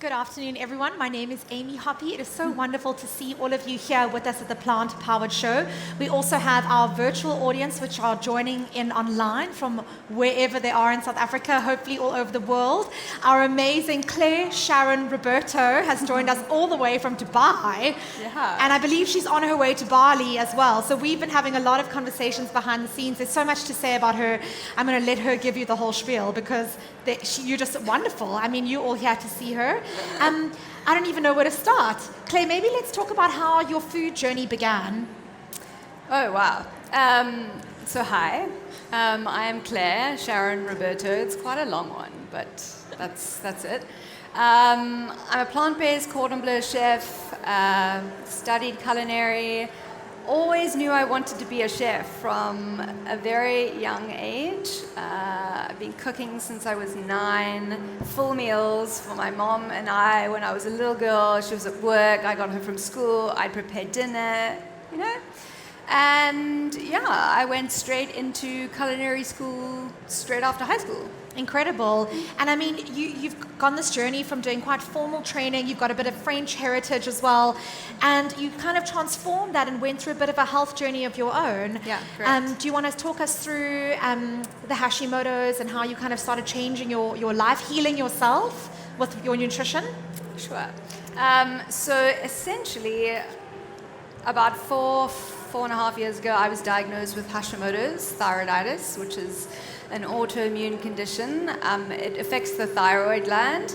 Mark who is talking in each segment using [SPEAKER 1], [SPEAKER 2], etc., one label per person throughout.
[SPEAKER 1] Good afternoon, everyone. My name is Amy Hoppy. It is so wonderful to see all of you here with us at the Plant Powered Show. We also have our virtual audience, which are joining in online from wherever they are in South Africa, hopefully all over the world. Our amazing Claire Sharryn Roberto has joined us all the way from Dubai.
[SPEAKER 2] Yeah.
[SPEAKER 1] And I believe she's on her way to Bali as well. So we've been having a lot of conversations behind the scenes. There's so much to say about her. I'm going to let her give you the whole spiel because you're just wonderful. I mean, you're all here to see her. I don't even know where to start. Claire, maybe let's talk about how your food journey began.
[SPEAKER 2] Oh, wow. So hi, I am Claire Sharryn Roberto. It's quite a long one, but that's it. I'm a plant-based Cordon Bleu Chef, studied culinary, always knew I wanted to be a chef from a very young age. I've been cooking since I was 9, full meals for my mom and I when I was a little girl. She was at work, I got home from school, I'd prepare dinner, you know. And yeah, I went straight into culinary school straight after high school.
[SPEAKER 1] Incredible. And I mean, you've gone this journey from doing quite formal training, you've got a bit of French heritage as well, and you kind of transformed that and went through a bit of a health journey of your own.
[SPEAKER 2] Yeah, correct.
[SPEAKER 1] Do you want to talk us through the Hashimoto's and how you kind of started changing your life, healing yourself with your nutrition?
[SPEAKER 2] Sure. So essentially, about four and a half years ago, I was diagnosed with Hashimoto's thyroiditis, which is an autoimmune condition. It affects the thyroid gland,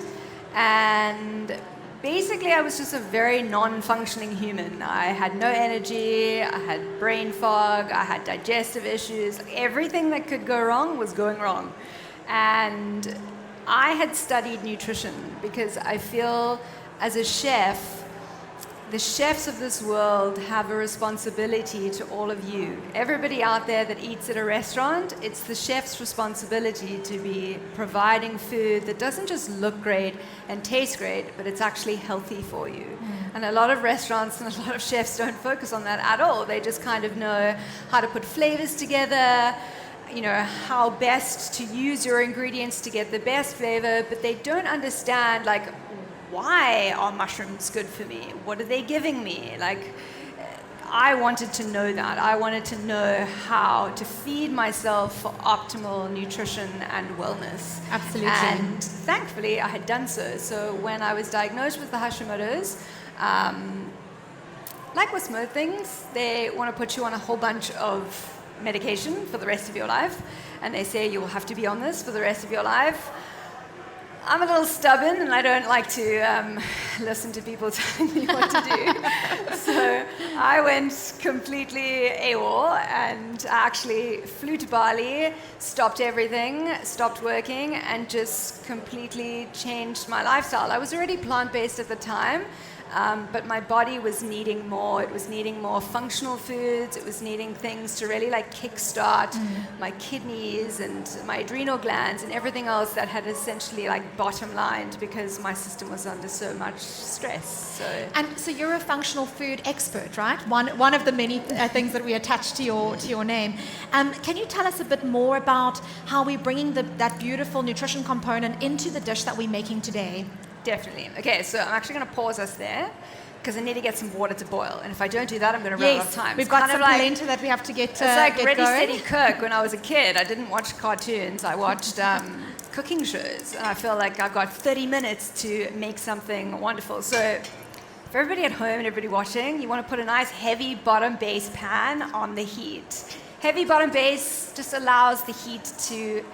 [SPEAKER 2] and basically I was just a very non-functioning human. I had no energy, I had brain fog, I had digestive issues. Everything that could go wrong was going wrong. And I had studied nutrition because I feel as a chef, the chefs of this world have a responsibility to all of you. Everybody out there that eats at a restaurant, it's the chef's responsibility to be providing food that doesn't just look great and taste great, but it's actually healthy for you. And a lot of restaurants and a lot of chefs don't focus on that at all. They just kind of know how to put flavors together, you know, how best to use your ingredients to get the best flavor, but they don't understand, like, why are mushrooms good for me? What are they giving me? Like, I wanted to know that. I wanted to know how to feed myself for optimal nutrition and wellness.
[SPEAKER 1] Absolutely.
[SPEAKER 2] And thankfully, I had done so. So when I was diagnosed with the Hashimoto's, like with most things, they want to put you on a whole bunch of medication for the rest of your life. And they say you will have to be on this for the rest of your life. I'm a little stubborn and I don't like to listen to people telling me what to do. So I went completely AWOL and I actually flew to Bali, stopped everything, stopped working, and just completely changed my lifestyle. I was already plant-based at the time, but my body was needing more. It was needing more functional foods. It was needing things to really like kickstart my kidneys and my adrenal glands and everything else that had essentially like bottom lined because my system was under so much stress.
[SPEAKER 1] So you're a functional food expert, right? One of the many things that we attach to your name. Can you tell us a bit more about how we're bringing that beautiful nutrition component into the dish that we're making today?
[SPEAKER 2] Definitely. Okay, so I'm actually going to pause us there because I need to get some water to boil. And if I don't do that, I'm going to run out of time.
[SPEAKER 1] We've got some polenta that we have to get
[SPEAKER 2] It's like
[SPEAKER 1] get
[SPEAKER 2] Ready,
[SPEAKER 1] going.
[SPEAKER 2] Steady, Cook. When I was a kid, I didn't watch cartoons. I watched cooking shows. And I feel like I've got 30 minutes to make something wonderful. So for everybody at home and everybody watching, you want to put a nice heavy bottom base pan on the heat. Heavy bottom base just allows the heat to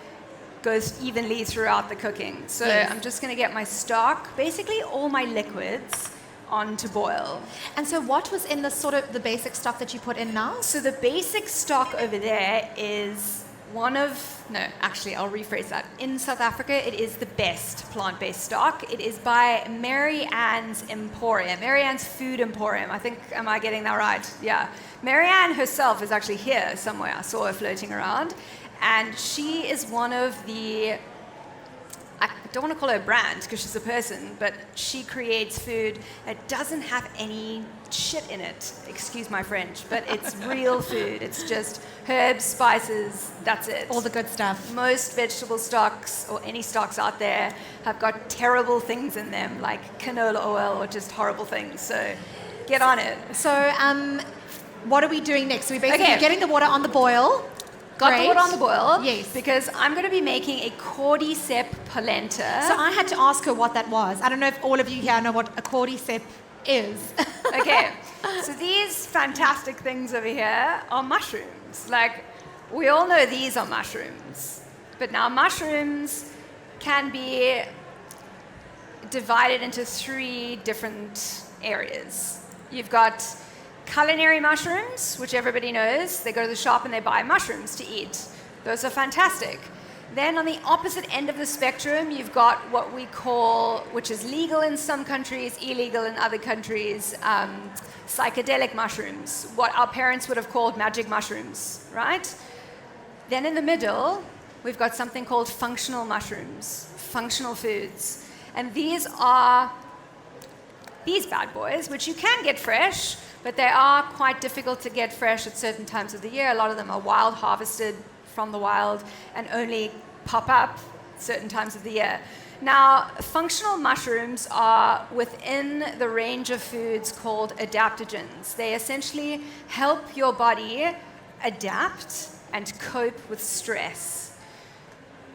[SPEAKER 2] goes evenly throughout the cooking. So
[SPEAKER 1] yes.
[SPEAKER 2] I'm just going to get my stock, basically all my liquids, on to boil.
[SPEAKER 1] And so what was in the sort of the basic stock that you put in now?
[SPEAKER 2] So the basic stock over there is I'll rephrase that. In South Africa, it is the best plant-based stock. It is by Mary Ann's Emporium, Mary Ann's Food Emporium. I think, am I getting that right? Yeah. Mary Ann herself is actually here somewhere. I saw her floating around. And she is one of the I don't want to call her a brand because she's a person, but she creates food that doesn't have any shit in it. Excuse my French, but it's real food. It's just herbs, spices, that's it.
[SPEAKER 1] All the good stuff.
[SPEAKER 2] Most vegetable stocks or any stocks out there have got terrible things in them, like canola oil or just horrible things. So get on it.
[SPEAKER 1] So what are we doing next? So we're basically getting the water on the boil.
[SPEAKER 2] Got the water on the boil.
[SPEAKER 1] Yes.
[SPEAKER 2] Because I'm going to be making a Cordycep polenta.
[SPEAKER 1] So I had to ask her what that was. I don't know if all of you here know what a Cordycep is.
[SPEAKER 2] Okay. So these fantastic things over here are mushrooms. Like, we all know these are mushrooms. But now mushrooms can be divided into 3 different areas. You've got culinary mushrooms, which everybody knows. They go to the shop and they buy mushrooms to eat. Those are fantastic. Then on the opposite end of the spectrum, you've got what we call, which is legal in some countries, illegal in other countries, psychedelic mushrooms, what our parents would have called magic mushrooms, right? Then in the middle, we've got something called functional mushrooms, functional foods. And these are these bad boys, which you can get fresh, but they are quite difficult to get fresh at certain times of the year. A lot of them are wild harvested from the wild and only pop up certain times of the year. Now, functional mushrooms are within the range of foods called adaptogens. They essentially help your body adapt and cope with stress.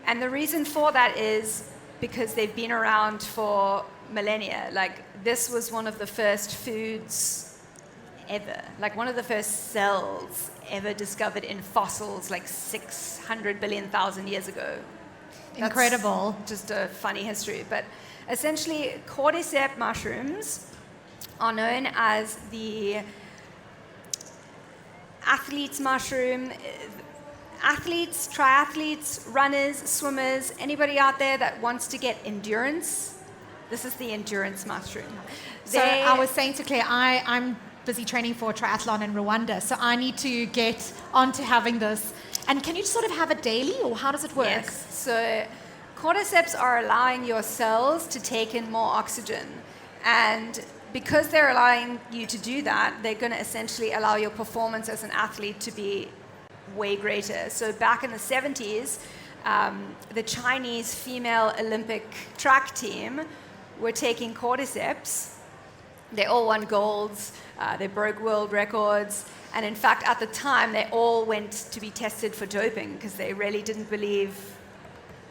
[SPEAKER 2] And the reason for that is because they've been around for millennia. Like, this was one of the first foods ever, like one of the first cells ever discovered in fossils, like 600 billion thousand years ago.
[SPEAKER 1] Incredible.
[SPEAKER 2] That's just a funny history. But essentially, Cordycep mushrooms are known as the athlete's mushroom. Athletes, triathletes, runners, swimmers, anybody out there that wants to get endurance, this is the endurance mushroom.
[SPEAKER 1] So I was saying to Claire, I'm busy training for a triathlon in Rwanda, so I need to get onto having this. And can you sort of have it daily, or how does it work?
[SPEAKER 2] Yes. So cordyceps are allowing your cells to take in more oxygen. And because they're allowing you to do that, they're going to essentially allow your performance as an athlete to be way greater. So back in the 70s, the Chinese female Olympic track team were taking cordyceps. They all won golds, they broke world records, and in fact, at the time, they all went to be tested for doping because they really didn't believe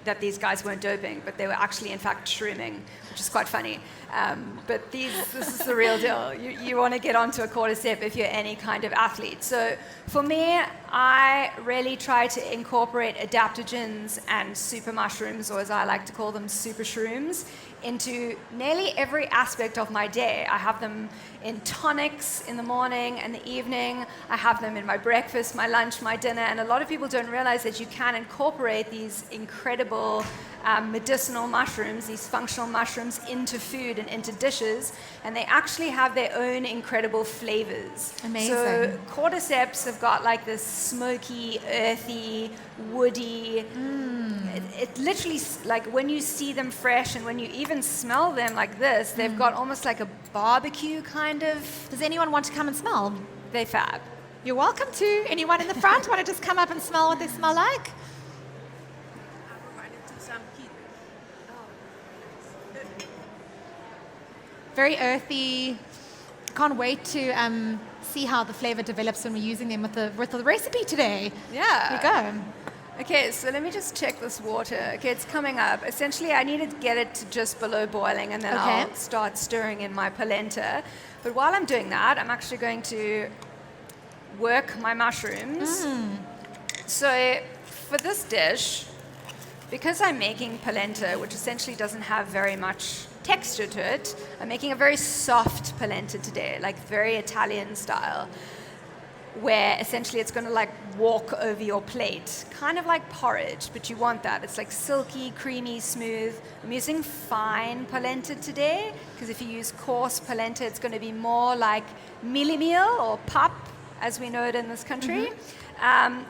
[SPEAKER 2] that these guys weren't doping, but they were actually, in fact, shrooming, which is quite funny. But this is the real deal. You want to get onto a cordycep if you're any kind of athlete. So for me, I really try to incorporate adaptogens and super mushrooms, or as I like to call them, super shrooms, into nearly every aspect of my day. I have them in tonics in the morning and the evening. I have them in my breakfast, my lunch, my dinner. And a lot of people don't realize that you can incorporate these incredible medicinal mushrooms, these functional mushrooms, into food and into dishes, and they actually have their own incredible flavors.
[SPEAKER 1] Amazing.
[SPEAKER 2] So cordyceps have got like this smoky, earthy, woody. It literally, like when you see them fresh and when you even smell them like this, they've got almost like a barbecue kind of.
[SPEAKER 1] Does anyone want to come and smell?
[SPEAKER 2] They fab.
[SPEAKER 1] You're welcome to. Anyone in the front want to just come up and smell what they smell like? Very earthy. Can't wait to see how the flavor develops when we're using them with the recipe today.
[SPEAKER 2] Yeah.
[SPEAKER 1] Here we go.
[SPEAKER 2] Okay, so let me just check this water. Okay, it's coming up. Essentially, I need to get it to just below boiling, and then I'll start stirring in my polenta. But while I'm doing that, I'm actually going to work my mushrooms. So for this dish, because I'm making polenta, which essentially doesn't have very much texture to it, I'm making a very soft polenta today, like very Italian style, where essentially it's going to like walk over your plate, kind of like porridge, but you want that. It's like silky, creamy, smooth. I'm using fine polenta today, because if you use coarse polenta, it's going to be more like mealy meal or pap, as we know it in this country.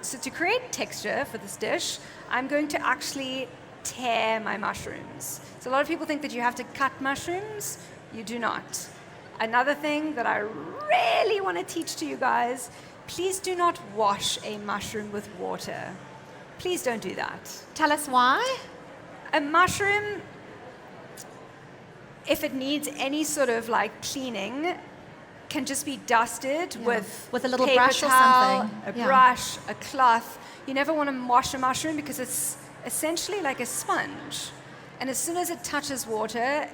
[SPEAKER 2] So to create texture for this dish, I'm going to actually tear my mushrooms. So a lot of people think that you have to cut mushrooms. You do not. Another thing that I really want to teach to you guys, please do not wash a mushroom with water. Please don't do that.
[SPEAKER 1] Tell us why.
[SPEAKER 2] A mushroom, if it needs any sort of like cleaning, can just be dusted with
[SPEAKER 1] a little
[SPEAKER 2] paper
[SPEAKER 1] brush or
[SPEAKER 2] towel,
[SPEAKER 1] something.
[SPEAKER 2] a brush, a cloth. You never want to wash a mushroom because it's essentially like a sponge. And as soon as it touches water,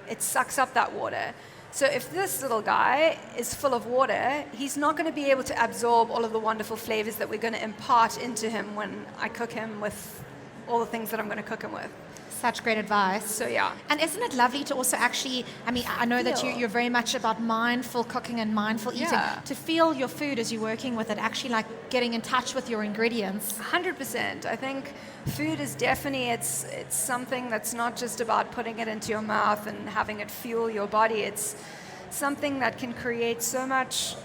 [SPEAKER 2] it sucks up that water. So if this little guy is full of water, he's not going to be able to absorb all of the wonderful flavors that we're going to impart into him when I cook him with all the things that I'm going to cook him with.
[SPEAKER 1] Such great advice.
[SPEAKER 2] So yeah.
[SPEAKER 1] And isn't it lovely to also actually, I mean, I know that
[SPEAKER 2] Feel.
[SPEAKER 1] you're very much about mindful cooking and mindful eating.
[SPEAKER 2] Yeah.
[SPEAKER 1] To feel your food as you're working with it, actually like getting in touch with your ingredients.
[SPEAKER 2] 100%. I think food is definitely, it's something that's not just about putting it into your mouth and having it fuel your body. It's something that can create so much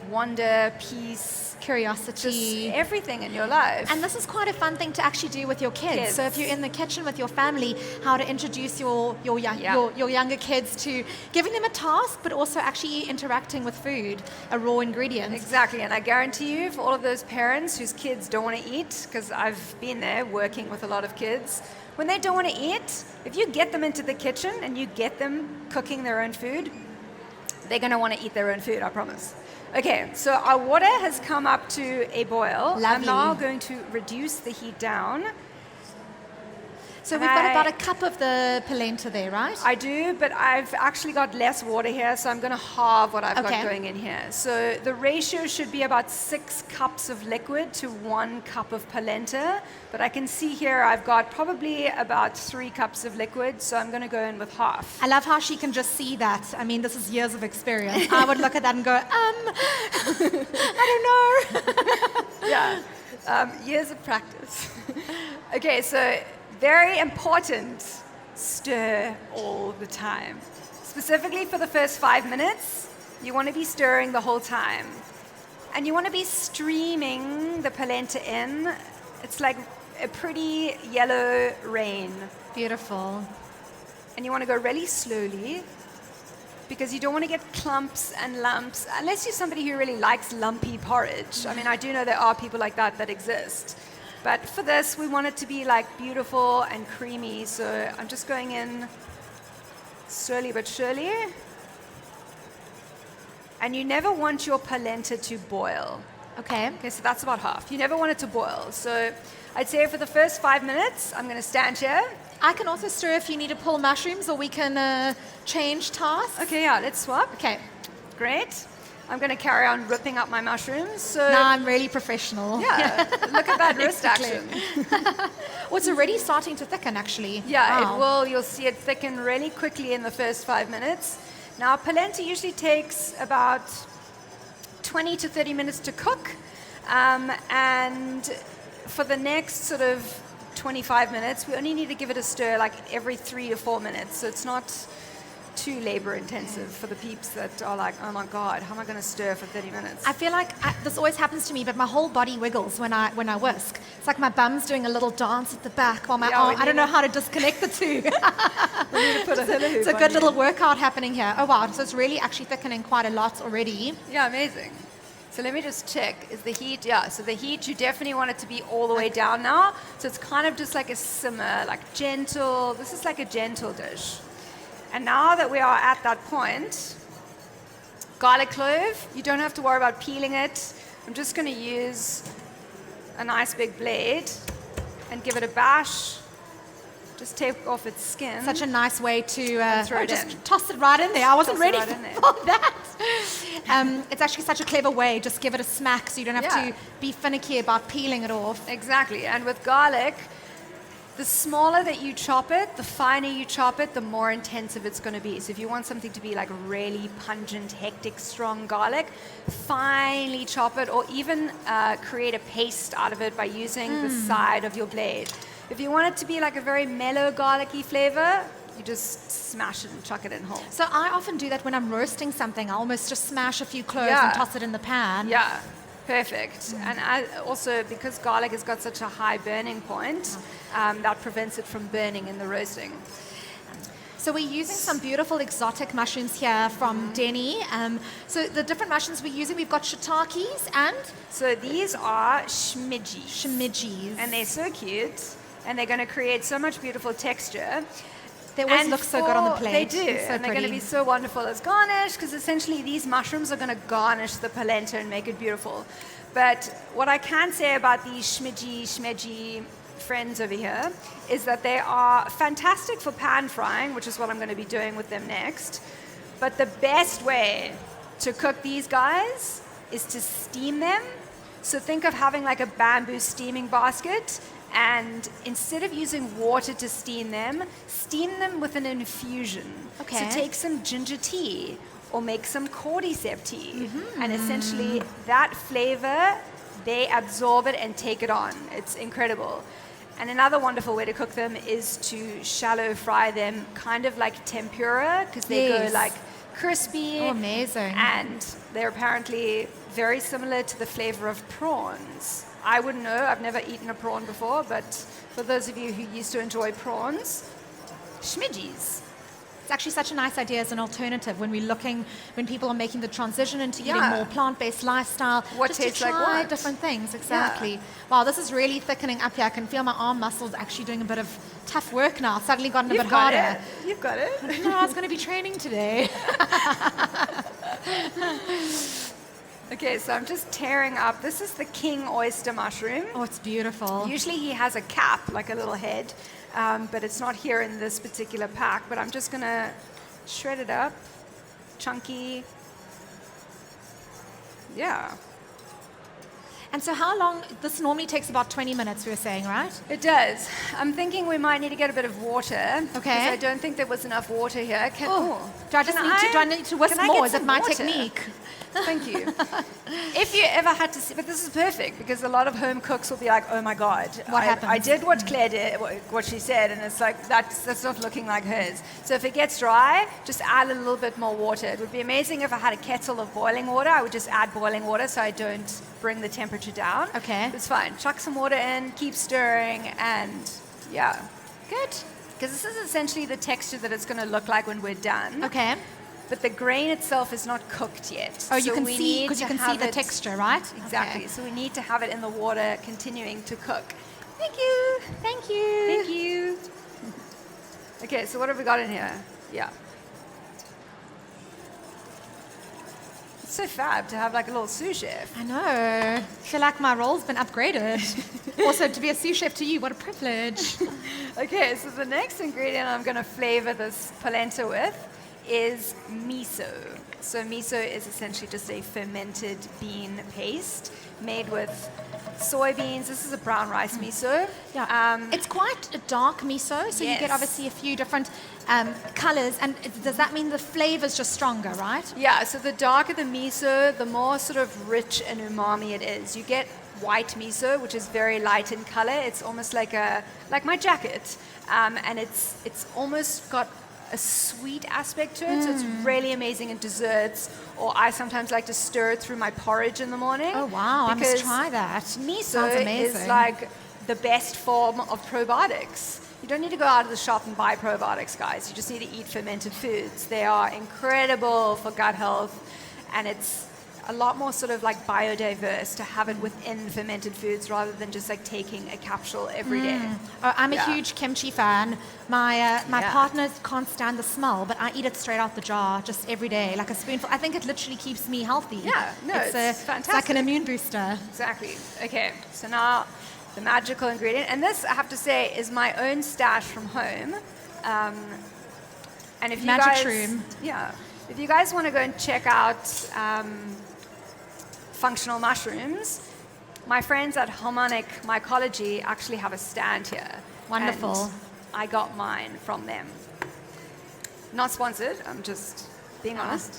[SPEAKER 2] wonder, peace,
[SPEAKER 1] Curiosity.
[SPEAKER 2] just everything in your life.
[SPEAKER 1] And this is quite a fun thing to actually do with your kids. So if you're in the kitchen with your family, how to introduce your younger kids to giving them a task, but also actually interacting with food, a raw ingredient.
[SPEAKER 2] Exactly, and I guarantee you, for all of those parents whose kids don't want to eat, because I've been there working with a lot of kids, when they don't want to eat, if you get them into the kitchen and you get them cooking their own food, they're going to want to eat their own food, I promise. Okay, so our water has come up to a boil.
[SPEAKER 1] Lovely.
[SPEAKER 2] I'm now going to reduce the heat down.
[SPEAKER 1] So we've got about a cup of the polenta there, right?
[SPEAKER 2] I do, but I've actually got less water here, so I'm going to halve what I've got going in here. So the ratio should be about 6 cups of liquid to 1 cup of polenta, but I can see here I've got probably about 3 cups of liquid, so I'm going to go in with half.
[SPEAKER 1] I love how she can just see that. I mean, this is years of experience. I would look at that and go, I don't know.
[SPEAKER 2] Yeah, years of practice. Okay, so very important, stir all the time. Specifically for the first 5 minutes, you want to be stirring the whole time. And you want to be streaming the polenta in. It's like a pretty yellow rain.
[SPEAKER 1] Beautiful.
[SPEAKER 2] And you want to go really slowly because you don't want to get clumps and lumps, unless you're somebody who really likes lumpy porridge. I mean, I do know there are people like that exist. But for this, we want it to be like beautiful and creamy. So I'm just going in slowly but surely. And you never want your polenta to boil.
[SPEAKER 1] Okay.
[SPEAKER 2] Okay, so that's about half. You never want it to boil. So I'd say for the first 5 minutes, I'm going to stand here.
[SPEAKER 1] I can also stir if you need to pull mushrooms, or we can change tasks.
[SPEAKER 2] Okay, yeah, let's swap.
[SPEAKER 1] Okay.
[SPEAKER 2] Great. I'm going to carry on ripping up my mushrooms. So
[SPEAKER 1] now I'm really professional.
[SPEAKER 2] yeah, look at that wrist action.
[SPEAKER 1] Oh, it's already starting to thicken, actually.
[SPEAKER 2] Yeah,
[SPEAKER 1] Wow.
[SPEAKER 2] it will. You'll see it thicken really quickly in the first 5 minutes. Now, polenta usually takes about 20 to 30 minutes to cook. And for the next sort of 25 minutes, we only need to give it a stir like every 3 to 4 minutes. So it's not too labor intensive for the peeps that are like, oh my God, how am I going to stir for 30 minutes?
[SPEAKER 1] I feel like this always happens to me, but my whole body wiggles when I whisk. It's like my bum's doing a little dance at the back while my arm, I don't know how to disconnect the two.
[SPEAKER 2] We need to put a hula hoop
[SPEAKER 1] It's a
[SPEAKER 2] on
[SPEAKER 1] good
[SPEAKER 2] you.
[SPEAKER 1] little workout happening here. Oh wow, so it's really actually thickening quite a lot already.
[SPEAKER 2] Yeah, amazing. So let me just check. Is the heat, yeah, so the heat, you definitely want it to be all the way down now. So it's kind of just like a simmer, like gentle. This is like a gentle dish. And now that we are at that point, garlic clove, you don't have to worry about peeling it. I'm just going to use a nice big blade and give it a bash. Just take off its skin.
[SPEAKER 1] Such a nice way to
[SPEAKER 2] throw it
[SPEAKER 1] just
[SPEAKER 2] in.
[SPEAKER 1] toss it right in there. I wasn't
[SPEAKER 2] Toss it
[SPEAKER 1] ready
[SPEAKER 2] right in there.
[SPEAKER 1] for that. It's actually such a clever way. Just give it a smack so you don't have
[SPEAKER 2] Yeah.
[SPEAKER 1] to be finicky about peeling it off.
[SPEAKER 2] Exactly. And with garlic, the smaller that you chop it, the finer you chop it, the more intensive it's going to be. So if you want something to be like really pungent, hectic, strong garlic, finely chop it, or even create a paste out of it by using the side of your blade. If you want it to be like a very mellow garlicky flavor, you just smash it and chuck it in whole.
[SPEAKER 1] So I often do that when I'm roasting something. I almost just smash a few cloves
[SPEAKER 2] Yeah.
[SPEAKER 1] and toss it in the pan.
[SPEAKER 2] Yeah. Perfect. And also, because garlic has got such a high burning point, that prevents it from burning in the roasting.
[SPEAKER 1] So we're using some beautiful exotic mushrooms here from Denny. So the different mushrooms we're using, we've got shiitakes and...
[SPEAKER 2] So these are shmidgis.
[SPEAKER 1] Shmidgis.
[SPEAKER 2] And they're so cute, and they're going to create so much beautiful texture.
[SPEAKER 1] They always look so good on the plate.
[SPEAKER 2] They do,
[SPEAKER 1] so
[SPEAKER 2] and they're going to be so wonderful as garnish, because essentially these mushrooms are going to garnish the polenta and make it beautiful. But what I can say about these shmedgy friends over here is that they are fantastic for pan frying, which is what I'm going to be doing with them next. But the best way to cook these guys is to steam them. So think of having like a bamboo steaming basket, and instead of using water to steam them with an infusion.
[SPEAKER 1] Okay.
[SPEAKER 2] So take some ginger tea or make some cordycep tea. And essentially that flavor, they absorb it and take it on. It's incredible. And another wonderful way to cook them is to shallow fry them, kind of like tempura, because they go like crispy.
[SPEAKER 1] Oh, amazing.
[SPEAKER 2] And they're apparently very similar to the flavor of prawns. I wouldn't know, I've never eaten a prawn before, but for those of you who used to enjoy prawns, shmidgis.
[SPEAKER 1] It's actually such a nice idea as an alternative when people are making the transition into eating more plant-based lifestyle.
[SPEAKER 2] What
[SPEAKER 1] just
[SPEAKER 2] tastes
[SPEAKER 1] to try
[SPEAKER 2] like what?
[SPEAKER 1] different things, exactly. Yeah. Wow, this is really thickening up here. I can feel my arm muscles actually doing a bit of tough work now. It's suddenly gotten a bit harder.
[SPEAKER 2] You've got it.
[SPEAKER 1] I didn't know I was going to be training today.
[SPEAKER 2] Okay, so I'm just tearing up. This is the king oyster mushroom.
[SPEAKER 1] Oh, it's beautiful.
[SPEAKER 2] Usually he has a cap, like a little head, but it's not here in this particular pack. But I'm just going to shred it up, chunky. Yeah.
[SPEAKER 1] And so how long, this normally takes about 20 minutes, we were saying, right?
[SPEAKER 2] It does. I'm thinking we might need to get a bit of water.
[SPEAKER 1] Okay.
[SPEAKER 2] Because I don't think there was enough water here.
[SPEAKER 1] Do I need to whisk more? Is it my technique?
[SPEAKER 2] Thank you. If you ever had to see, but this is perfect because a lot of home cooks will be like, oh my God,
[SPEAKER 1] what happened?
[SPEAKER 2] I did what Claire did, what she said, and it's like, that's not looking like hers. So if it gets dry, just add a little bit more water. It would be amazing if I had a kettle of boiling water. I would just add boiling water so I don't bring the temperature down.
[SPEAKER 1] Okay.
[SPEAKER 2] It's fine. Chuck some water in, keep stirring, and yeah.
[SPEAKER 1] Good.
[SPEAKER 2] Because this is essentially the texture that it's going to look like when we're done.
[SPEAKER 1] Okay.
[SPEAKER 2] But the grain itself is not cooked yet.
[SPEAKER 1] Oh, you can see, because you can see the texture, right?
[SPEAKER 2] Exactly.
[SPEAKER 1] Okay.
[SPEAKER 2] So we need to have it in the water continuing to cook. Thank you.
[SPEAKER 1] Thank you.
[SPEAKER 2] Thank you. Okay, so what have we got in here? Yeah. It's so fab to have like a little sous chef.
[SPEAKER 1] I know. I feel like my role's been upgraded. Also, to be a sous chef to you, what a privilege.
[SPEAKER 2] Okay, so the next ingredient I'm going to flavor this polenta with is miso. So miso is essentially just a fermented bean paste made with soybeans. This is a brown rice miso.
[SPEAKER 1] Yeah. It's quite a dark miso, so you get obviously a few different colors. And does that mean the flavor's just stronger, right?
[SPEAKER 2] Yeah, so the darker the miso, the more sort of rich and umami it is. You get white miso, which is very light in color. It's almost like my jacket. And it's almost got a sweet aspect to it, so it's really amazing in desserts, or I sometimes like to stir it through my porridge in the morning.
[SPEAKER 1] Oh wow, I must try that.
[SPEAKER 2] Miso is like the best form of probiotics. You don't need to go out of the shop and buy probiotics, guys. You just need to eat fermented foods. They are incredible for gut health, and it's a lot more sort of like biodiverse to have it within fermented foods rather than just like taking a capsule every day.
[SPEAKER 1] Oh, I'm a huge kimchi fan. My partner can't stand the smell, but I eat it straight out the jar just every day, like a spoonful. I think it literally keeps me healthy.
[SPEAKER 2] Yeah, no, it's fantastic.
[SPEAKER 1] It's like an immune booster.
[SPEAKER 2] Exactly. Okay, so now the magical ingredient, and this I have to say is my own stash from home. And if you guys, if you guys want to go and check out functional mushrooms, my friends at Harmonic Mycology actually have a stand here.
[SPEAKER 1] Wonderful.
[SPEAKER 2] And I got mine from them. Not sponsored, I'm just being honest.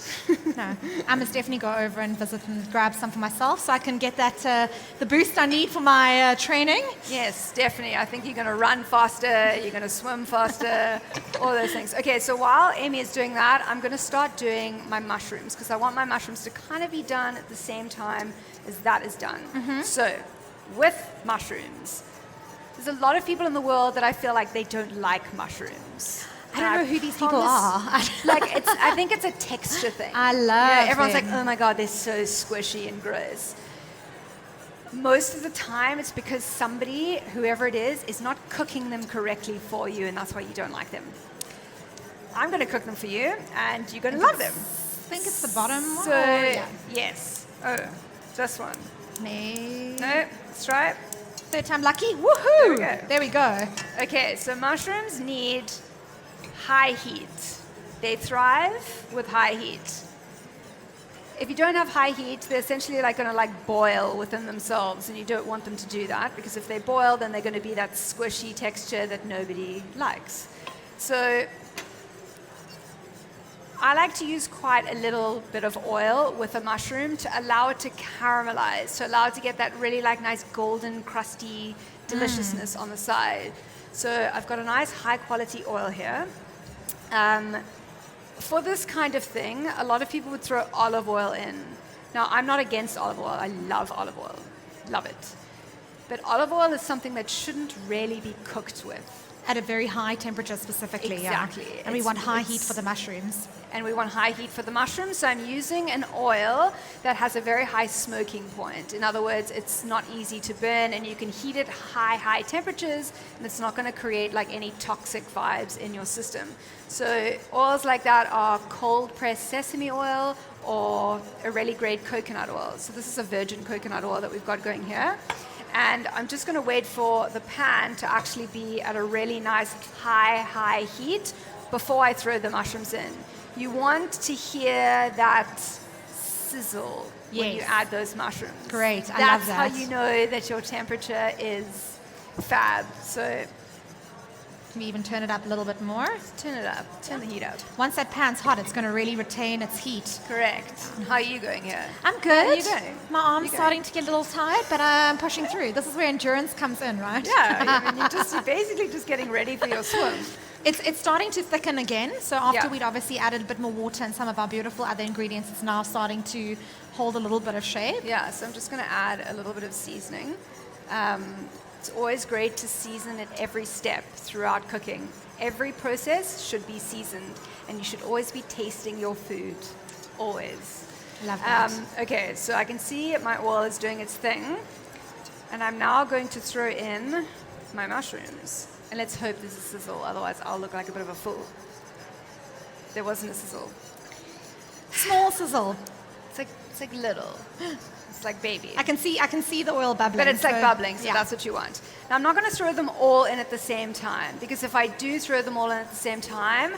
[SPEAKER 1] No, I must definitely go over and visit and grab some for myself so I can get that the boost I need for my training.
[SPEAKER 2] Yes, definitely. I think you're going to run faster, you're going to swim faster, all those things. Okay, so while Amy is doing that, I'm going to start doing my mushrooms because I want my mushrooms to kind of be done at the same time as that is done. So, with mushrooms, there's a lot of people in the world that I feel like they don't like mushrooms.
[SPEAKER 1] I don't know who these people are.
[SPEAKER 2] I think it's a texture thing.
[SPEAKER 1] I love
[SPEAKER 2] everyone's
[SPEAKER 1] them.
[SPEAKER 2] like, oh my God, they're so squishy and gross. Most of the time, it's because somebody, whoever it is not cooking them correctly for you, and that's why you don't like them. I'm going to cook them for you, and you're going to love them.
[SPEAKER 1] I think it's the bottom one.
[SPEAKER 2] So, yes. Oh, this one.
[SPEAKER 1] No.
[SPEAKER 2] No, let's try it.
[SPEAKER 1] Third time lucky. Woohoo! There we go.
[SPEAKER 2] Okay, so mushrooms need high heat. They thrive with high heat. If you don't have high heat, they're essentially like going to like boil within themselves, and you don't want them to do that because if they boil, then they're going to be that squishy texture that nobody likes. So I like to use quite a little bit of oil with a mushroom to allow it to caramelize, to allow it to get that really like nice golden, crusty deliciousness on the side. So I've got a nice high quality oil here. For this kind of thing, a lot of people would throw olive oil in. Now, I'm not against olive oil. I love olive oil. Love it. But olive oil is something that shouldn't really be cooked with.
[SPEAKER 1] At a very high temperature specifically.
[SPEAKER 2] Exactly.
[SPEAKER 1] Yeah. And we want high heat for the mushrooms.
[SPEAKER 2] And we want high heat for the mushrooms, so I'm using an oil that has a very high smoking point. In other words, it's not easy to burn, and you can heat it high temperatures, and it's not going to create like any toxic vibes in your system. So oils like that are cold pressed sesame oil or a really great coconut oil. So this is a virgin coconut oil that we've got going here. And I'm just going to wait for the pan to actually be at a really nice high heat before I throw the mushrooms in. You want to hear that sizzle when you add those mushrooms.
[SPEAKER 1] Great, I love that.
[SPEAKER 2] That's how you know that your temperature is fab. So
[SPEAKER 1] can we even turn it up a little bit more?
[SPEAKER 2] turn it up, turn the heat up.
[SPEAKER 1] Once that pan's hot, it's going to really retain its heat.
[SPEAKER 2] Correct. How are you going here?
[SPEAKER 1] I'm good.
[SPEAKER 2] How are you going?
[SPEAKER 1] My arm's starting to get a little tired, but I'm pushing through. This is where endurance comes in, right?
[SPEAKER 2] Yeah, I mean, you're basically just getting ready for your swim.
[SPEAKER 1] It's starting to thicken again. So after we'd obviously added a bit more water and some of our beautiful other ingredients, it's now starting to hold a little bit of shape.
[SPEAKER 2] Yeah, so I'm just going to add a little bit of seasoning. It's always great to season at every step throughout cooking. Every process should be seasoned, and you should always be tasting your food. Always.
[SPEAKER 1] Love that.
[SPEAKER 2] Okay, so I can see my oil is doing its thing, and I'm now going to throw in my mushrooms. And let's hope there's a sizzle, otherwise I'll look like a bit of a fool. There wasn't a sizzle.
[SPEAKER 1] Small sizzle.
[SPEAKER 2] It's like little. It's like baby.
[SPEAKER 1] I can see the oil bubbling.
[SPEAKER 2] But it's like bubbling, so that's what you want. Now, I'm not going to throw them all in at the same time, because if I do throw them all in at the same time,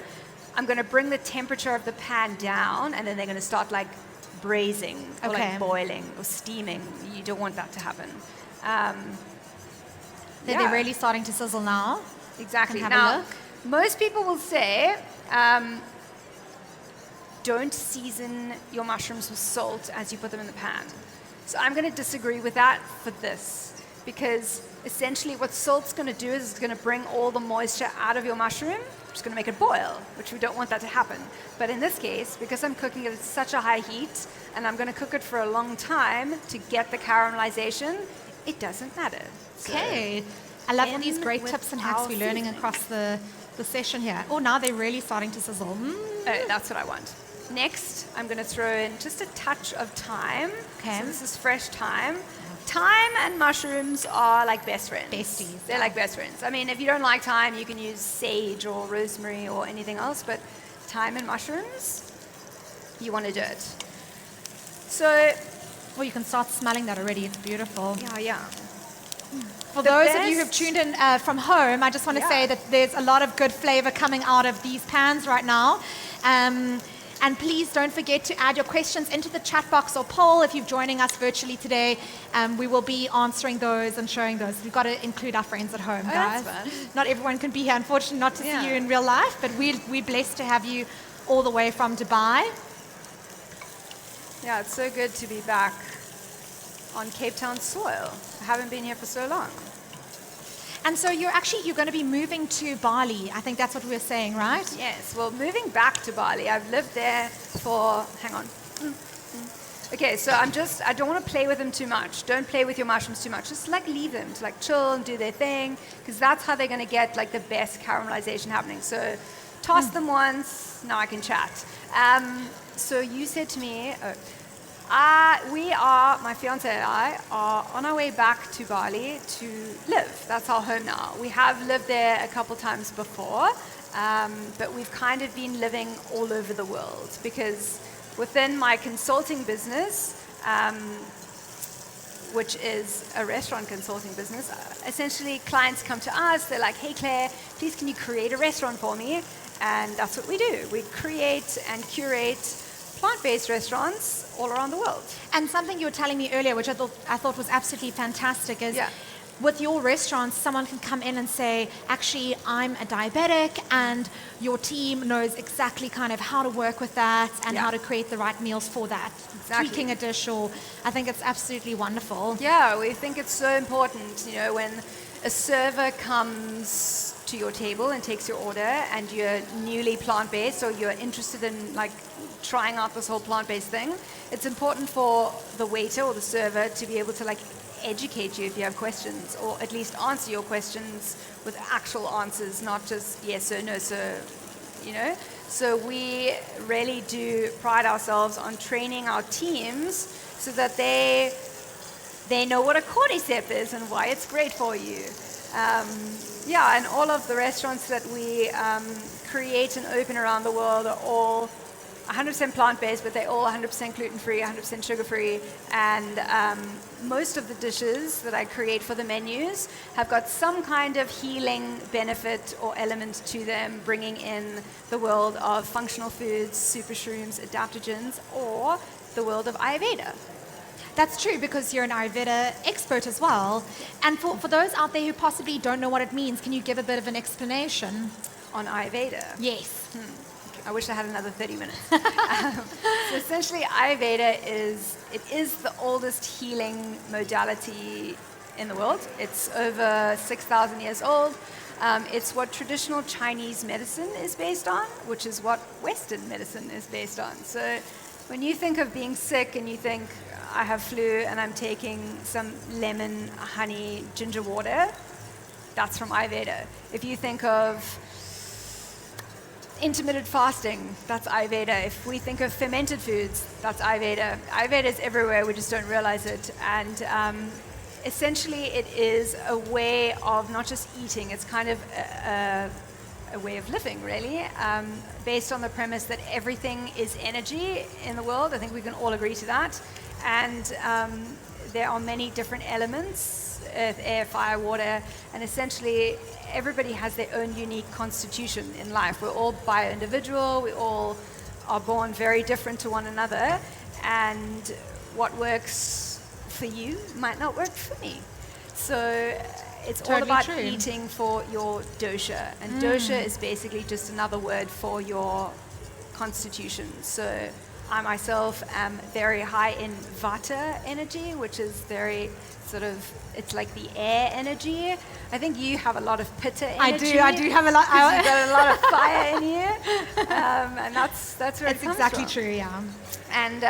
[SPEAKER 2] I'm going to bring the temperature of the pan down, and then they're going to start like braising or like boiling or steaming. You don't want that to happen.
[SPEAKER 1] They're really starting to sizzle now.
[SPEAKER 2] Exactly.
[SPEAKER 1] Have
[SPEAKER 2] now,
[SPEAKER 1] a look.
[SPEAKER 2] most people will say, don't season your mushrooms with salt as you put them in the pan. So I'm going to disagree with that for this, because essentially what salt's going to do is it's going to bring all the moisture out of your mushroom, which is going to make it boil, which we don't want that to happen. But in this case, because I'm cooking it at such a high heat, and I'm going to cook it for a long time to get the caramelization, it doesn't matter.
[SPEAKER 1] Okay. I love all these great tips and hacks we're learning across the session here. Oh, now they're really starting to sizzle.
[SPEAKER 2] Oh, that's what I want. Next, I'm going to throw in just a touch of thyme.
[SPEAKER 1] Okay.
[SPEAKER 2] So this is fresh thyme. Thyme and mushrooms are like best friends.
[SPEAKER 1] Besties.
[SPEAKER 2] They're like best friends. I mean, if you don't like thyme, you can use sage or rosemary or anything else, but thyme and mushrooms, you want to do it. So,
[SPEAKER 1] well, you can start smelling that already. It's beautiful.
[SPEAKER 2] Yeah.
[SPEAKER 1] For those of you who've tuned in from home, I just want to say that there's a lot of good flavor coming out of these pans right now. And please don't forget to add your questions into the chat box or poll if you're joining us virtually today. We will be answering those and showing those. We've got to include our friends at home, guys.
[SPEAKER 2] That's fun.
[SPEAKER 1] Not everyone can be here, unfortunately, not to see you in real life, but we're blessed to have you all the way from Dubai.
[SPEAKER 2] Yeah, it's so good to be back on Cape Town soil. I haven't been here for so long.
[SPEAKER 1] And so you're going to be moving to Bali. I think that's what we were saying, right?
[SPEAKER 2] Yes, well, moving back to Bali, I've lived there for, hang on. Okay, so I don't want to play with them too much. Don't play with your mushrooms too much. Just like leave them to like chill and do their thing, because that's how they're going to get like the best caramelization happening. So toss them once, now I can chat. So you said to me, my fiance and I are on our way back to Bali to live. That's our home now. We have lived there a couple times before, but we've kind of been living all over the world because within my consulting business, which is a restaurant consulting business, essentially clients come to us, they're like, hey Claire, please can you create a restaurant for me? And that's what we do. We create and curate plant-based restaurants all around the world.
[SPEAKER 1] And something you were telling me earlier, which I thought was absolutely fantastic, is with your restaurants, someone can come in and say, actually, I'm a diabetic, and your team knows exactly kind of how to work with that and how to create the right meals for that.
[SPEAKER 2] Exactly.
[SPEAKER 1] Tweaking a dish, or I think it's absolutely wonderful.
[SPEAKER 2] Yeah, we think it's so important, when a server comes to your table and takes your order and you're newly plant-based or you're interested in like trying out this whole plant-based thing, it's important for the waiter or the server to be able to like educate you if you have questions, or at least answer your questions with actual answers, not just yes or no sir, So we really do pride ourselves on training our teams so that they know what a cordycep is and why it's great for you. And all of the restaurants that we create and open around the world are all 100% plant-based, but they're all 100% gluten-free, 100% sugar-free, and most of the dishes that I create for the menus have got some kind of healing benefit or element to them, bringing in the world of functional foods, supershrooms, adaptogens, or the world of Ayurveda.
[SPEAKER 1] That's true, because you're an Ayurveda expert as well. And for those out there who possibly don't know what it means, can you give a bit of an explanation?
[SPEAKER 2] On Ayurveda?
[SPEAKER 1] Yes.
[SPEAKER 2] I wish I had another 30 minutes. So essentially, Ayurveda is the oldest healing modality in the world. It's over 6,000 years old. It's what traditional Chinese medicine is based on, which is what Western medicine is based on. So when you think of being sick and you think, I have flu and I'm taking some lemon, honey, ginger water, that's from Ayurveda. If you think of intermittent fasting, that's Ayurveda. If we think of fermented foods, that's Ayurveda. Ayurveda is everywhere, we just don't realize it. And essentially it is a way of not just eating, it's kind of a way of living, really, based on the premise that everything is energy in the world. I think we can all agree to that. And there are many different elements, earth, air, fire, water, and essentially everybody has their own unique constitution in life. We're all bio-individual, we all are born very different to one another, and what works for you might not work for me. So it's
[SPEAKER 1] totally
[SPEAKER 2] all about
[SPEAKER 1] true.
[SPEAKER 2] eating for your dosha, and dosha is basically just another word for your constitution. So I myself am very high in vata energy, which is very sort of, it's like the air energy. I think you have a lot of pitta energy.
[SPEAKER 1] I do have a lot.
[SPEAKER 2] You've got a lot of fire in you, and that's where it comes
[SPEAKER 1] exactly
[SPEAKER 2] from.
[SPEAKER 1] True, yeah.
[SPEAKER 2] And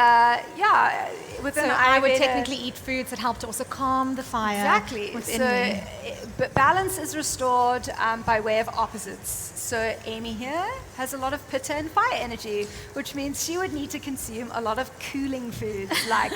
[SPEAKER 2] within
[SPEAKER 1] So
[SPEAKER 2] the
[SPEAKER 1] I would
[SPEAKER 2] Ayurveda-
[SPEAKER 1] technically eat foods that help to also calm the fire
[SPEAKER 2] Exactly.
[SPEAKER 1] within
[SPEAKER 2] So,
[SPEAKER 1] me.
[SPEAKER 2] but balance is restored by way of opposites. So Amy here has a lot of pitta and fire energy, which means she would need to consume a lot of cooling foods like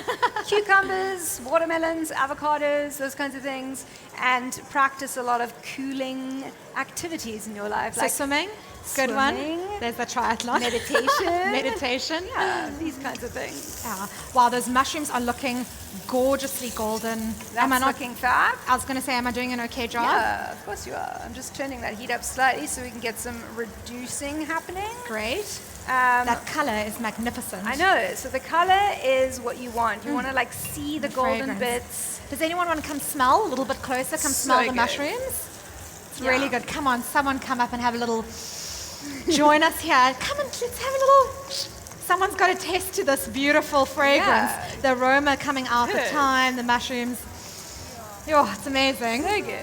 [SPEAKER 2] cucumbers, watermelons, avocados, those kinds of things, and practice a lot of cooling activities in your life,
[SPEAKER 1] So
[SPEAKER 2] like
[SPEAKER 1] swimming, good
[SPEAKER 2] swimming,
[SPEAKER 1] one. There's the triathlon.
[SPEAKER 2] meditation.
[SPEAKER 1] Meditation.
[SPEAKER 2] Yeah, these kinds of things.
[SPEAKER 1] Yeah. Wow, those mushrooms are looking gorgeously golden.
[SPEAKER 2] That's
[SPEAKER 1] Am I not?
[SPEAKER 2] looking fab.
[SPEAKER 1] I was going to say, am I doing an okay job?
[SPEAKER 2] Yeah, of course you are. I'm just turning that heat up slightly so we can get some reducing happening.
[SPEAKER 1] Great. That color is magnificent.
[SPEAKER 2] I know. So the color is what you want. You want to like see the golden
[SPEAKER 1] fragrance.
[SPEAKER 2] bits.
[SPEAKER 1] Does anyone want to come smell a little bit closer? Come
[SPEAKER 2] So
[SPEAKER 1] smell the
[SPEAKER 2] good.
[SPEAKER 1] mushrooms. It's really good. Come on, someone come up and have a little. join us here. Come and let's have a little. Someone's got to test to this beautiful fragrance.
[SPEAKER 2] Yeah.
[SPEAKER 1] The aroma coming out, the
[SPEAKER 2] Good.
[SPEAKER 1] thyme, the mushrooms. Oh, it's amazing.
[SPEAKER 2] So good.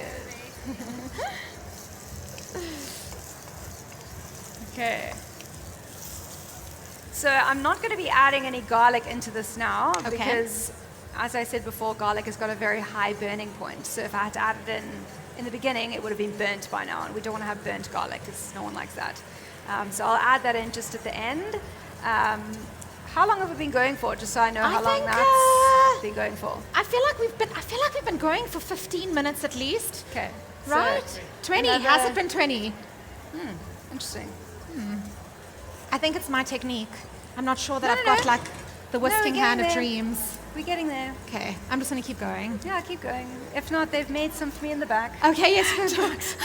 [SPEAKER 2] Okay. So I'm not going to be adding any garlic into this now because, as I said before, garlic has got a very high burning point. So if I had to add it in the beginning, it would have been burnt by now, and we don't want to have burnt garlic because no one likes that. So I'll add that in just at the end. How long have we been going for? Just so I know how long that's been going for.
[SPEAKER 1] I feel like we've been going for 15 minutes at least.
[SPEAKER 2] Okay.
[SPEAKER 1] Right? 20. Has it been 20?
[SPEAKER 2] Interesting.
[SPEAKER 1] I think it's my technique. I'm not sure that
[SPEAKER 2] No,
[SPEAKER 1] I've
[SPEAKER 2] no,
[SPEAKER 1] got
[SPEAKER 2] no.
[SPEAKER 1] like the whisking
[SPEAKER 2] we're
[SPEAKER 1] hand of
[SPEAKER 2] getting there.
[SPEAKER 1] dreams.
[SPEAKER 2] We're getting there.
[SPEAKER 1] Okay, I'm just going to keep going.
[SPEAKER 2] Yeah, keep going. If not, they've made some for me in the back.
[SPEAKER 1] Okay, yes, perfect.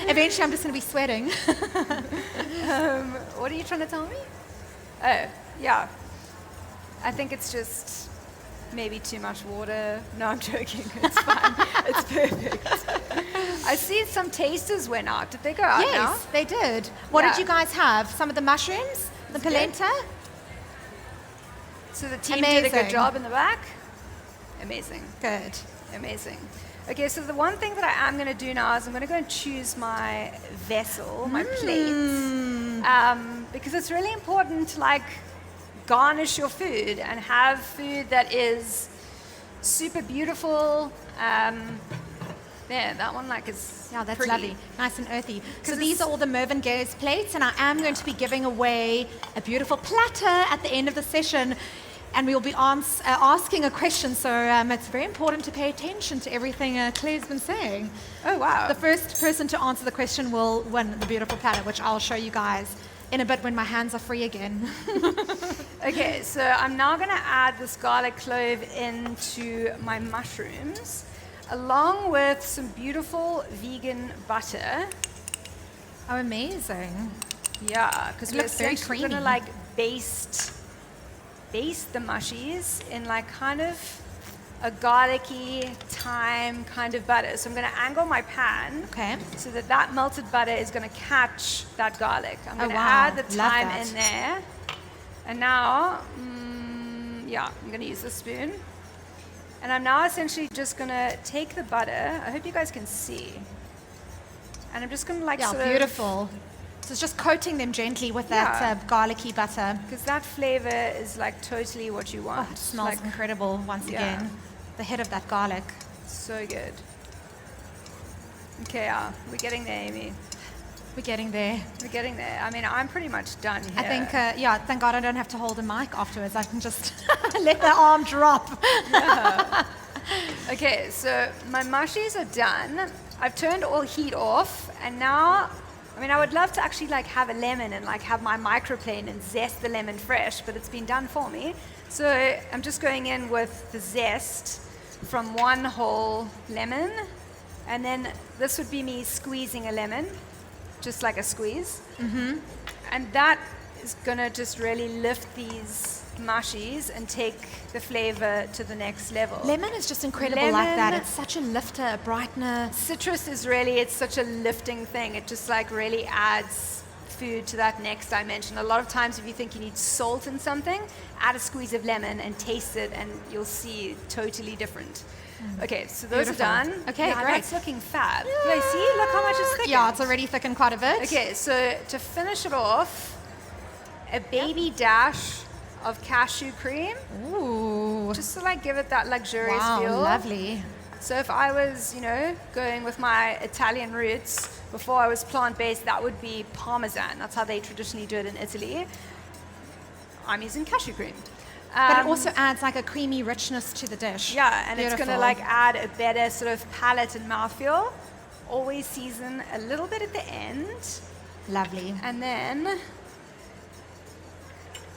[SPEAKER 1] Eventually, I'm just going to be sweating.
[SPEAKER 2] What are you trying to tell me? Oh, yeah. I think it's just maybe too much water. No, I'm joking. It's fine. It's perfect. I see some tasters went out. Did they go out now?
[SPEAKER 1] Yes, they did. What did
[SPEAKER 2] Yeah.
[SPEAKER 1] you guys have? Some of the mushrooms? The polenta?
[SPEAKER 2] So the team did a good
[SPEAKER 1] Amazing.
[SPEAKER 2] job in the back. Amazing.
[SPEAKER 1] Good.
[SPEAKER 2] Amazing. Okay, so the one thing that I am going to do now is I'm going to go and choose my vessel, my plate, because it's really important to like garnish your food and have food that is super beautiful. There, that one like is
[SPEAKER 1] Yeah, that's
[SPEAKER 2] pretty.
[SPEAKER 1] lovely. Nice and earthy. So
[SPEAKER 2] 'Cause
[SPEAKER 1] these
[SPEAKER 2] it's-
[SPEAKER 1] are all the Mervyn Gaze plates, and I am going to be giving away a beautiful platter at the end of the session. And we will be asking a question, so it's very important to pay attention to everything Claire's been saying.
[SPEAKER 2] Oh wow.
[SPEAKER 1] The first person to answer the question will win the beautiful platter, which I'll show you guys in a bit when my hands are free again.
[SPEAKER 2] Okay, so I'm now going to add this garlic clove into my mushrooms, along with some beautiful vegan butter.
[SPEAKER 1] Oh, amazing.
[SPEAKER 2] Yeah, because
[SPEAKER 1] It
[SPEAKER 2] we're
[SPEAKER 1] looks very
[SPEAKER 2] essentially going to
[SPEAKER 1] creamy.
[SPEAKER 2] like baste the mushies in like kind of a garlicky thyme kind of butter. So I'm going to angle my pan
[SPEAKER 1] Okay.
[SPEAKER 2] so that melted butter is going to catch that garlic. I'm going to
[SPEAKER 1] wow.
[SPEAKER 2] add the
[SPEAKER 1] Love
[SPEAKER 2] thyme
[SPEAKER 1] that.
[SPEAKER 2] in there. And now, yeah, I'm going to use the spoon. And I'm now essentially just going to take the butter. I hope you guys can see. And I'm just going to like
[SPEAKER 1] Yeah,
[SPEAKER 2] sort
[SPEAKER 1] beautiful. So it's just coating them gently with that
[SPEAKER 2] Yeah.
[SPEAKER 1] garlicky butter.
[SPEAKER 2] because that flavor is like totally what you want.
[SPEAKER 1] Oh, it smells
[SPEAKER 2] like,
[SPEAKER 1] incredible once
[SPEAKER 2] yeah.
[SPEAKER 1] again. The head of that garlic.
[SPEAKER 2] so good. Okay, yeah, we're getting there, Amy.
[SPEAKER 1] We're getting there.
[SPEAKER 2] We're getting there. I mean, I'm pretty much done here.
[SPEAKER 1] I think, thank God I don't have to hold a mic afterwards. I can just let the arm drop.
[SPEAKER 2] Okay, so my mushies are done. I've turned all heat off, and now, I mean, I would love to actually like have a lemon and like have my microplane and zest the lemon fresh, but it's been done for me. So I'm just going in with the zest from one whole lemon, and then this would be me squeezing a lemon, just like a squeeze. And that is gonna just really lift these mushies and take the flavor to the next level.
[SPEAKER 1] Lemon is just incredible like that.
[SPEAKER 2] Lemon-
[SPEAKER 1] It's such a lifter, a brightener.
[SPEAKER 2] Citrus is really, it's such a lifting thing. It just like really adds food to that next dimension. A lot of times if you think you need salt in something, add a squeeze of lemon and taste it and you'll see totally different. Okay, so those
[SPEAKER 1] Beautiful.
[SPEAKER 2] are done.
[SPEAKER 1] Okay,
[SPEAKER 2] Yeah,
[SPEAKER 1] great.
[SPEAKER 2] That's looking fab. Yeah, see, look how much it's thickened.
[SPEAKER 1] Yeah, it's already thickened quite a bit.
[SPEAKER 2] Okay, so to finish it off, a baby dash of cashew cream,
[SPEAKER 1] Ooh.
[SPEAKER 2] just to like give it that luxurious
[SPEAKER 1] Wow,
[SPEAKER 2] feel.
[SPEAKER 1] lovely.
[SPEAKER 2] So if I was, going with my Italian roots, before I was plant-based, that would be Parmesan. That's how they traditionally do it in Italy. I'm using cashew cream.
[SPEAKER 1] But it also adds like a creamy richness to the dish.
[SPEAKER 2] Yeah, and it's going to
[SPEAKER 1] Beautiful.
[SPEAKER 2] like add a better sort of palate and mouthfeel. Always season a little bit at the end.
[SPEAKER 1] Lovely.
[SPEAKER 2] And then,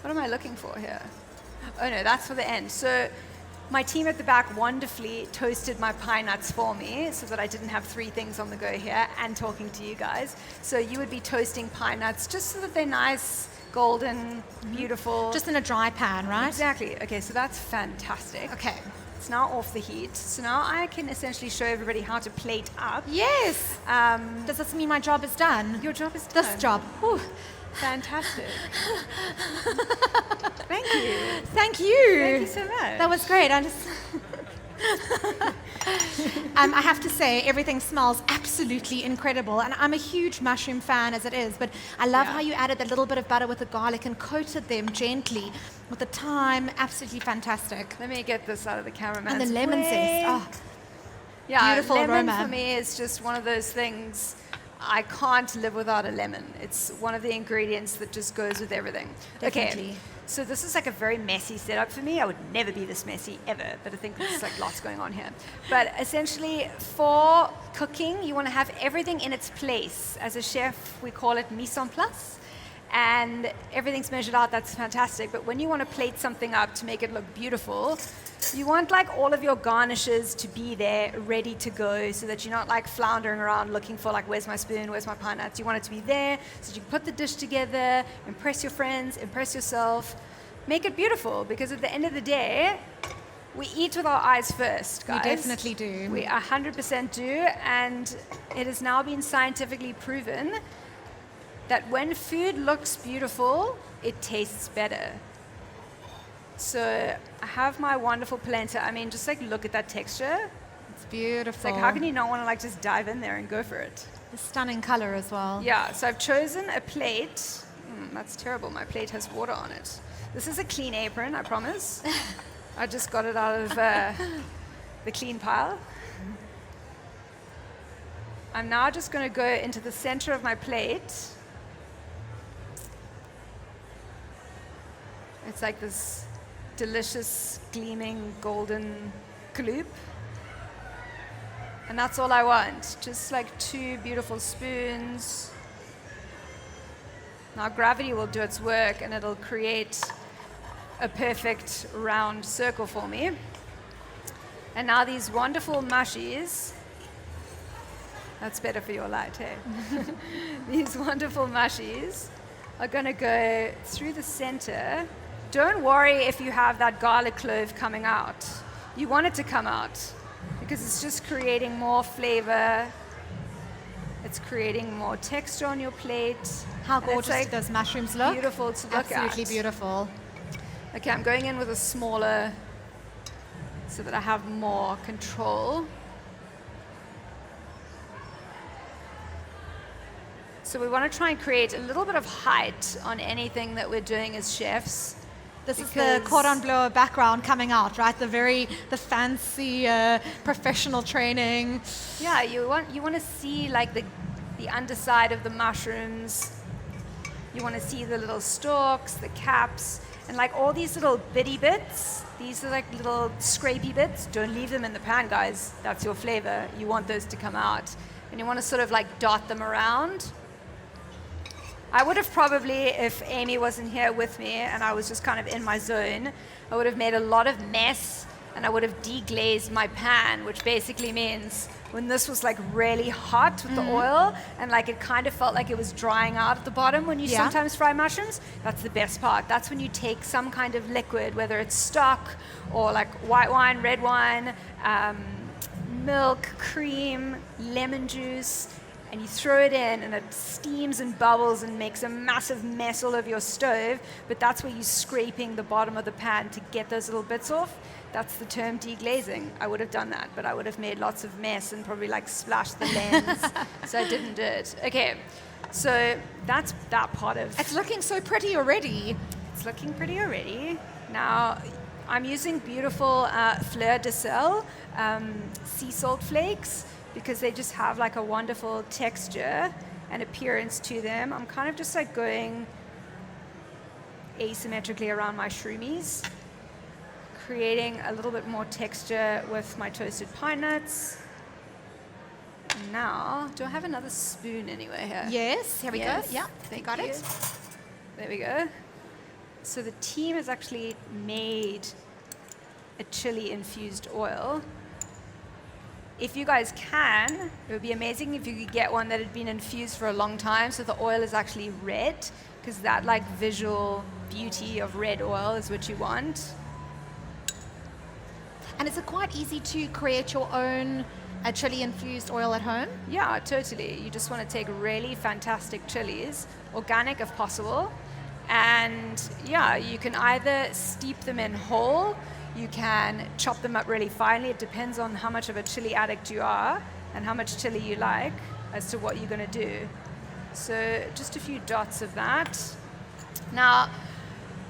[SPEAKER 2] what am I looking for here? Oh no, that's for the end. So my team at the back wonderfully toasted my pine nuts for me so that I didn't have three things on the go here and talking to you guys. So you would be toasting pine nuts just so that they're nice, golden, beautiful.
[SPEAKER 1] Just in a dry pan, right?
[SPEAKER 2] Exactly. Okay, so that's fantastic.
[SPEAKER 1] Okay.
[SPEAKER 2] It's now off the heat. So now I can essentially show everybody how to plate up.
[SPEAKER 1] Yes. Does this mean my job is done?
[SPEAKER 2] Your job is done.
[SPEAKER 1] This job. Whew.
[SPEAKER 2] Fantastic. Thank you.
[SPEAKER 1] Thank you.
[SPEAKER 2] Thank you so much.
[SPEAKER 1] That was great. I have to say, everything smells absolutely incredible. And I'm a huge mushroom fan as it is, but I love how you added a little bit of butter with the garlic and coated them gently with the thyme. Absolutely fantastic.
[SPEAKER 2] Let me get this out of the cameraman's
[SPEAKER 1] And the lemon zest. Oh,
[SPEAKER 2] yeah,
[SPEAKER 1] beautiful
[SPEAKER 2] lemon
[SPEAKER 1] aroma.
[SPEAKER 2] for me is just one of those things. I can't live without a lemon. It's one of the ingredients that just goes with everything.
[SPEAKER 1] Definitely.
[SPEAKER 2] Okay, so this is like a very messy setup for me. I would never be this messy ever, but I think there's like lots going on here. But essentially, for cooking, you want to have everything in its place. As a chef, we call it mise en place. And everything's measured out, that's fantastic. But when you want to plate something up to make it look beautiful, you want like all of your garnishes to be there, ready to go, so that you're not like floundering around looking for like, where's my spoon, where's my pine nuts? You want it to be there, so that you can put the dish together, impress your friends, impress yourself, make it beautiful. Because at the end of the day, we eat with our eyes first, guys.
[SPEAKER 1] We definitely do.
[SPEAKER 2] We 100% do, and it has now been scientifically proven that when food looks beautiful, it tastes better. So I have my wonderful polenta. I mean, just like look at that texture.
[SPEAKER 1] It's beautiful.
[SPEAKER 2] It's like, how can you not want to like just dive in there and go for it?
[SPEAKER 1] The stunning color as well.
[SPEAKER 2] Yeah, so I've chosen a plate. That's terrible. My plate has water on it. This is a clean apron, I promise. I just got it out of the clean pile. I'm now just going to go into the center of my plate. It's like this delicious, gleaming, golden gloop. And that's all I want. Just like 2 beautiful spoons. Now gravity will do its work and it'll create a perfect round circle for me. And now these wonderful mushies. That's better for your light, hey? These wonderful mushies are going to go through the center. Don't worry if you have that garlic clove coming out. You want it to come out because it's just creating more flavor. It's creating more texture on your plate.
[SPEAKER 1] How gorgeous do those mushrooms look?
[SPEAKER 2] Beautiful to look at.
[SPEAKER 1] Absolutely beautiful.
[SPEAKER 2] Okay, I'm going in with a smaller so that I have more control. So we want to try and create a little bit of height on anything that we're doing as chefs.
[SPEAKER 1] This is the Cordon Bleu background coming out, right? The fancy professional training.
[SPEAKER 2] Yeah, you want to see like the underside of the mushrooms. You want to see the little stalks, the caps, and like all these little bitty bits. These are like little scrapey bits. Don't leave them in the pan, guys. That's your flavor. You want those to come out. And you want to sort of like dot them around. I would have probably, if Amy wasn't here with me and I was just kind of in my zone, I would have made a lot of mess and I would have deglazed my pan, which basically means when this was like really hot with the oil and like it kind of felt like it was drying out at the bottom when you sometimes fry mushrooms, that's the best part. That's when you take some kind of liquid, whether it's stock or like white wine, red wine, milk, cream, lemon juice, and you throw it in and it steams and bubbles and makes a massive mess all over your stove, but that's where you're scraping the bottom of the pan to get those little bits off. That's the term deglazing. I would have done that, but I would have made lots of mess and probably like splashed the lens, so I didn't do it. Okay, so that's that part of...
[SPEAKER 1] It's looking so pretty already.
[SPEAKER 2] It's looking pretty already. Now, I'm using beautiful fleur de sel, sea salt flakes, because they just have like a wonderful texture and appearance to them. I'm kind of just like going asymmetrically around my shroomies, creating a little bit more texture with my toasted pine nuts. And now, do I have another spoon anywhere here?
[SPEAKER 1] Yes, here we go. Yeah,
[SPEAKER 2] Thank
[SPEAKER 1] got
[SPEAKER 2] you.
[SPEAKER 1] it.
[SPEAKER 2] There we go. So the team has actually made a chili infused oil. If you guys can, it would be amazing if you could get one that had been infused for a long time so the oil is actually red, because that like visual beauty of red oil is what you want.
[SPEAKER 1] And is it quite easy to create your own chili-infused oil at home?
[SPEAKER 2] Yeah, totally. You just want to take really fantastic chilies, organic if possible, and yeah, you can either steep them in whole, you can chop them up really finely. It depends on how much of a chili addict you are and how much chili you like as to what you're going to do. So just a few dots of that. Now,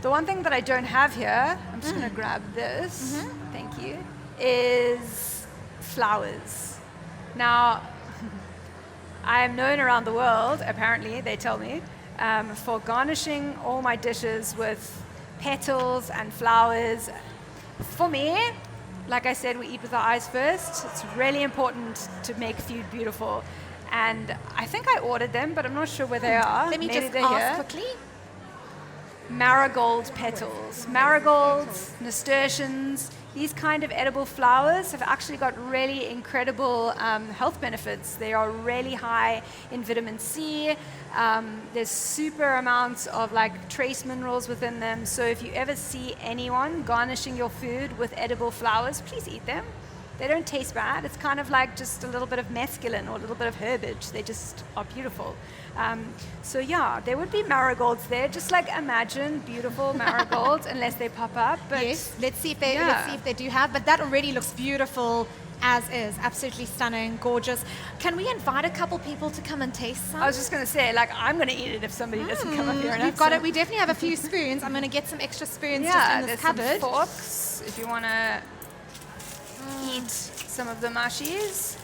[SPEAKER 2] the one thing that I don't have here, I'm just going to grab this, thank you, is flowers. Now, I am known around the world, apparently, they tell me, for garnishing all my dishes with petals and flowers. For me, like I said, we eat with our eyes first. It's really important to make food beautiful. And I think I ordered them, but I'm not sure where they are.
[SPEAKER 1] Let me
[SPEAKER 2] Maybe
[SPEAKER 1] just
[SPEAKER 2] they're
[SPEAKER 1] ask
[SPEAKER 2] here.
[SPEAKER 1] quickly.
[SPEAKER 2] Marigold petals. Marigolds, nasturtiums, these kind of edible flowers have actually got really incredible health benefits. They are really high in vitamin C. There's super amounts of like trace minerals within them. So if you ever see anyone garnishing your food with edible flowers, please eat them. They don't taste bad. It's kind of like just a little bit of mescaline or a little bit of herbage. They just are beautiful. So yeah, there would be marigolds there. Just like imagine beautiful marigolds, unless they pop up. But
[SPEAKER 1] Yes, let's see if they do have. But that already looks beautiful as is. Absolutely stunning, gorgeous. Can we invite a couple people to come and taste some?
[SPEAKER 2] I was just going to say, like, I'm going to eat it if somebody doesn't come up here and
[SPEAKER 1] We've
[SPEAKER 2] have
[SPEAKER 1] got
[SPEAKER 2] some.
[SPEAKER 1] it. We definitely have a few spoons. I'm going to get some extra spoons just
[SPEAKER 2] Yeah,
[SPEAKER 1] in this
[SPEAKER 2] there's some
[SPEAKER 1] cupboard.
[SPEAKER 2] forks if you want to eat some of the mushies.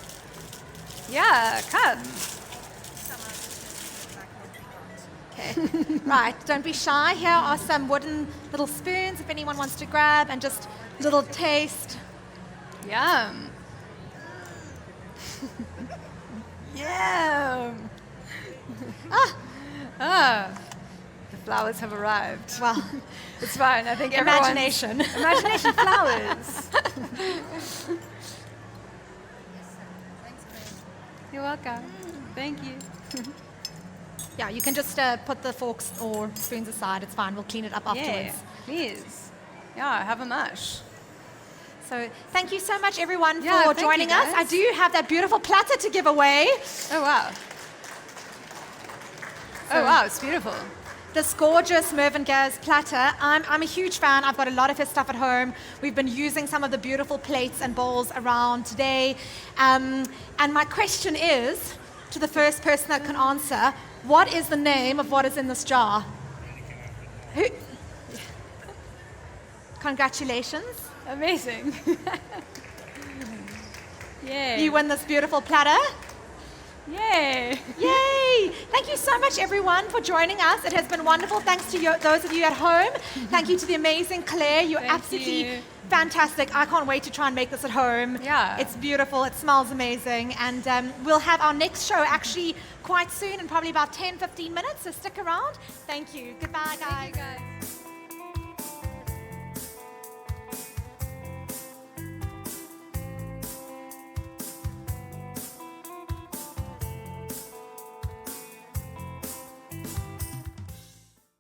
[SPEAKER 2] Yeah, come.
[SPEAKER 1] Okay. Right, don't be shy. Here are some wooden little spoons if anyone wants to grab and just little taste.
[SPEAKER 2] Yum. Yum. The flowers have arrived.
[SPEAKER 1] Well,
[SPEAKER 2] It's fine. I think everyone's...
[SPEAKER 1] imagination.
[SPEAKER 2] Imagination flowers. You're welcome. Thank you.
[SPEAKER 1] Yeah, you can just put the forks or spoons aside. It's fine. We'll clean it up
[SPEAKER 2] Yeah,
[SPEAKER 1] afterwards.
[SPEAKER 2] please. Yeah, have a mush.
[SPEAKER 1] So thank you so much, everyone,
[SPEAKER 2] Yeah,
[SPEAKER 1] for
[SPEAKER 2] thank you,
[SPEAKER 1] joining us.
[SPEAKER 2] guys.
[SPEAKER 1] I do have that beautiful platter to give away.
[SPEAKER 2] Oh, wow. Oh, wow, it's beautiful.
[SPEAKER 1] This gorgeous Mervyn Gaz platter. I'm a huge fan. I've got a lot of his stuff at home. We've been using some of the beautiful plates and bowls around today. And my question is, to the first person that can answer, what is the name of what is in this jar? Who? Congratulations.
[SPEAKER 2] Amazing. Yay.
[SPEAKER 1] You win this beautiful platter.
[SPEAKER 2] Yay.
[SPEAKER 1] Yay! Thank you so much, everyone, for joining us. It has been wonderful. Thanks to those of you at home. Thank you to the amazing Claire. You're
[SPEAKER 2] Thank
[SPEAKER 1] absolutely
[SPEAKER 2] you.
[SPEAKER 1] fantastic. I can't wait to try and make this at home.
[SPEAKER 2] Yeah.
[SPEAKER 1] It's beautiful. It smells amazing. And we'll have our next show actually quite soon in probably about 10, 15 minutes. So stick around. Thank you. Goodbye, guys.
[SPEAKER 2] Thank you, guys.